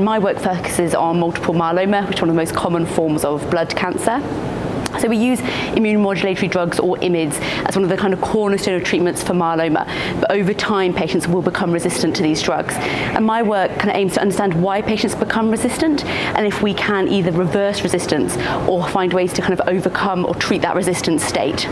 My work focuses on multiple myeloma, which is one of the most common forms of blood cancer. So we use immunomodulatory drugs, or IMiDs, as one of the kind of cornerstone of treatments for myeloma. But over time, patients will become resistant to these drugs. And my work kind of aims to understand why patients become resistant, and if we can either reverse resistance or find ways to kind of overcome or treat that resistant state.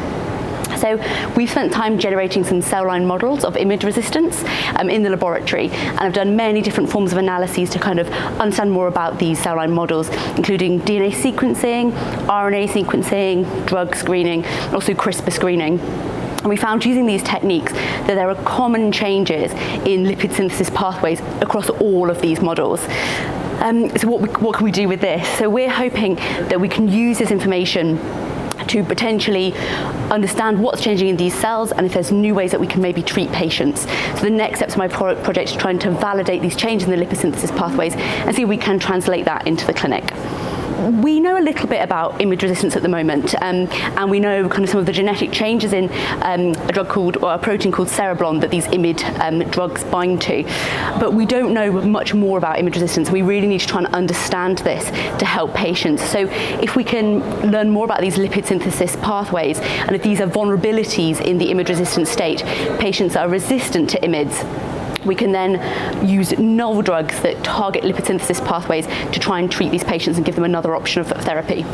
So we've spent time generating some cell line models of IMiD resistance in the laboratory, and I've done many different forms of analyses to kind of understand more about these cell line models, including DNA sequencing, RNA sequencing, drug screening, and also CRISPR screening. And we found using these techniques that there are common changes in lipid synthesis pathways across all of these models. So what can we do with this? So we're hoping that we can use this information to potentially understand what's changing in these cells and if there's new ways that we can maybe treat patients. So the next steps of my project is trying to validate these changes in the lipid synthesis pathways and see if we can translate that into the clinic. We know a little bit about IMiD resistance at the moment, and we know kind of some of the genetic changes in a protein called cereblon that these IMiD drugs bind to. But we don't know much more about IMiD resistance. We really need to try and understand this to help patients. So if we can learn more about these lipid synthesis pathways, and if these are vulnerabilities in the IMiD resistant state, patients that are resistant to IMiDs, we can then use novel drugs that target lipid synthesis pathways to try and treat these patients and give them another option of therapy.